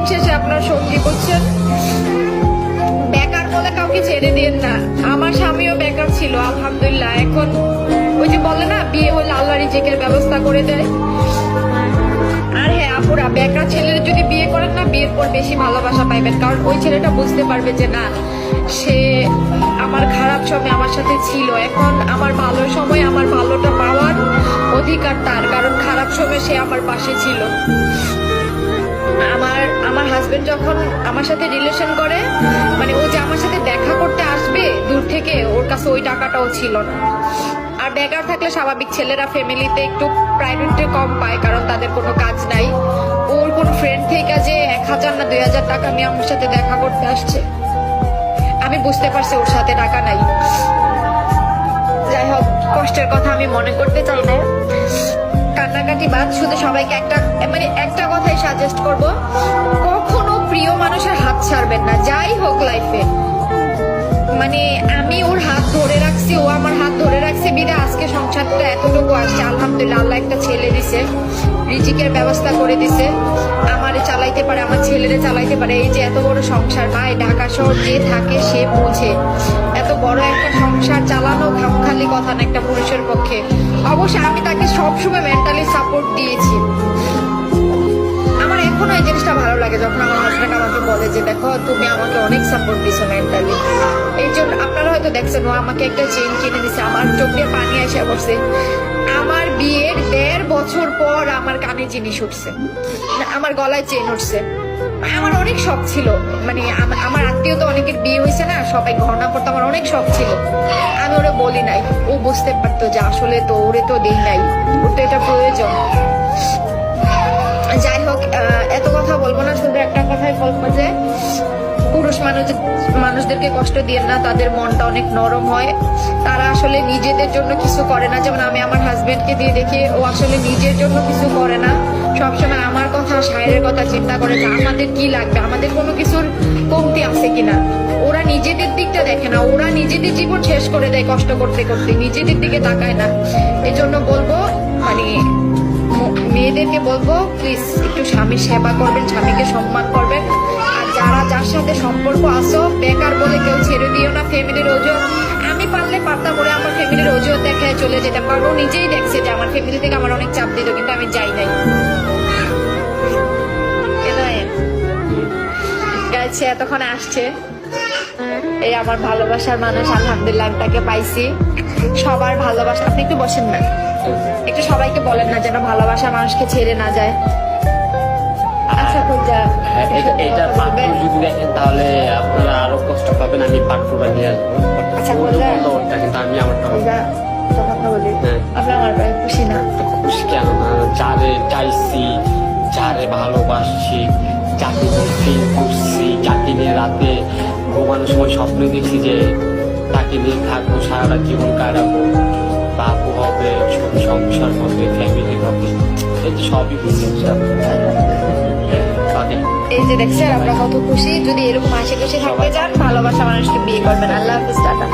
শেষে আপনার সঙ্গী করছেন। বেকার বলে কাউকে ছেড়ে দিন না। আমার স্বামীও বেকার ছিল, আলহামদুলিল্লাহ। এখন ওই যে বলে না, বিয়ে হলে আল্লাহ রিজিকের ব্যবস্থা করে দেয়। আর হ্যাঁ আপুরা, বেকার ছেলের যদি বিয়ে করেন না, বিয়ের পর বেশি ভালোবাসা পাইবেন। কারণ ওই ছেলেটা বুঝতে পারবে যে না, সে আমার খারাপ সময় আমার সাথে ছিল, এখন আমার ভালো সময় আমার ভালোটা পাওয়ার অধিকার তার, কারণ খারাপ সময় সে আমার পাশে ছিল। আমার হাজবেন্ড যখন আমার সাথে রিলেশন করে, মানে ও যে আমার সাথে দেখা করতে আসবে দূর থেকে, ওর কাছে ওই টাকাটাও ছিল না। আর বেকার থাকলে স্বাভাবিক ছেলেরা ফ্যামিলিতে একটু প্রায়োরিটি কম পায়, কারণ তাদের কোনো কাজ নাই। ওর কোন ফ্রেন্ড থেকে যে 1000 না 2000 টাকা নিয়ে আমার সাথে দেখা করতে আসছে, আমি বুঝতে পারছি ওর সাথে টাকা নাই। যাই হোক, কষ্টের কথা আমি মনে করতে চাই না, কান্নাকাটি বাদ। শুধু সবাইকে একটা কথাই সাজেস্ট করব, কখনো প্রিয় মানুষের হাত ছাড়বেন না, যাই হোক লাইফে। মানে আমি ওর হাত ধরে রাখছি, ও আমার হাত ধরে রাখছে, বিদে আজকে সংসারটা এতটুকু আসছে। আলহামদুলিল্লাহ, আল্লাহ একটা ছেলে দিছে, রিজিকের ব্যবস্থা করে দিছে, আমারে চালাইতে পারে, আমার ছেলেরে চালাইতে পারে। এই যে এত বড় সংসার, ভাই ঢাকা শহর যে থাকে সে বোঝে, এত বড় একটা সংসার চালানো খামখালি কথা না একটা পুরুষের পক্ষে। অবশ্যই আমি তাকে সবসময় মেন্টালি সাপোর্ট দিয়েছি। আমার এখনো এই জিনিসটা ভালো লাগে যখন আমার হাজব্যান্ড আমাকে বলে যে দেখো, তুমি আমাকে অনেক সাপোর্ট দিছো মেন্টালি। এই জন্য আপনারা হয়তো দেখছেন, ও আমাকে একটা চেইন কিনে দিছে, আমার চোখ দিয়ে পানি এসে পড়ছে। আমার বিয়ের 1.5 বছর পর আমার কানে জিনিস উঠছে, আমার গলায় চেইন উঠছে। আমার অনেক শখ ছিল, মানে আমার আত্মীয় তো অনেকের বিয়ে হয়েছে না, সবাই গহনা পড়তো, আমার অনেক শখ ছিল। আমি ওরে বলি নাই, ও বুঝতে পারতো যে আসলে তো ওরে তো দেই নাই, ওর তো এটা প্রয়োজন। যাই হোক, এত কথা বলবো না, শুধু একটা কথাই বলবো যে পুরুষ মানুষদেরকে কষ্ট দিয়ে না, তাদের মনটা অনেক নরম হয়, তারা আসলে নিজেদের জন্য কিছু করে না। যেমন আমি আমার হাজবেন্ডকে দিয়ে দেখি, ও আসলে নিজের জন্য কিছু করে না, সবসময় আমার কথা শায়ের কথা চিন্তা করে যে আমাদের কি লাগবে, আমাদের কোনো কিছুর কমতি আছে কিনা। ওরা নিজেদের দিকটা দেখে না, ওরা নিজেদের জীবন শেষ করে দেয় কষ্ট করতে করতে, নিজেদের দিকে তাকায় না। এই জন্য বলবো, মানে মেয়েদেরকে বলবো, প্লিজ একটু স্বামীর সেবা করবেন, স্বামীকে সম্মান করবেন। আর যার সাথে সম্পর্ক আসো, বেকার বলে কেউ ছেড়ে দিও না। ফ্যামিলির অজুহাত, আমি পারলে পারতাম করে আমার ফ্যামিলির অজুহাত দেখে চলে যেতাম, কারণ ও নিজেই দেখছে যে আমার ফ্যামিলি থেকে আমার অনেক চাপ দিত, কিন্তু আমি যাই নাই। গেছে এতক্ষণ আসছে, এই আমার ভালোবাসার মানুষ, আলহামদুলিল্লাহ আমি তাকে পাইছি। সবার ভালোবাসা, আপনি একটু বসেন না, একটু সবাইকে বলেন না যেন ভালোবাসা মানুষকে ছেড়ে না যায়। আচ্ছা এটা পার্ট 2 যদি দেখেন তাহলে আপনারা আরো কষ্ট পাবেন, আমি পার্ট 2টা নিয়ে আসবো। আচ্ছা ওইটা কিন্তু আমি আমারটা কথা বলি, আপনি আমার খুশি না? খুশি কেন না, যারে চাইছি, যারে ভালোবাসছি, যাকে ফিল করছি, যাকে নিয়ে রাতে ঘুমানোর সময় স্বপ্ন দেখছি যে তাকে নিয়ে থাকবো, সারাটা জীবন কাটাবো, বাবু হবে, সংসার হবে, ফ্যামিলি হবে, এই যে সবই বুঝছি। এই যে দেখছেন আমরা কত খুশি। যদি এরকম হাসি খুশি থাকতে চান, ভালোবাসা মানুষকে বিয়ে করবেন। আল্লাহ হাফেজ, টাটা।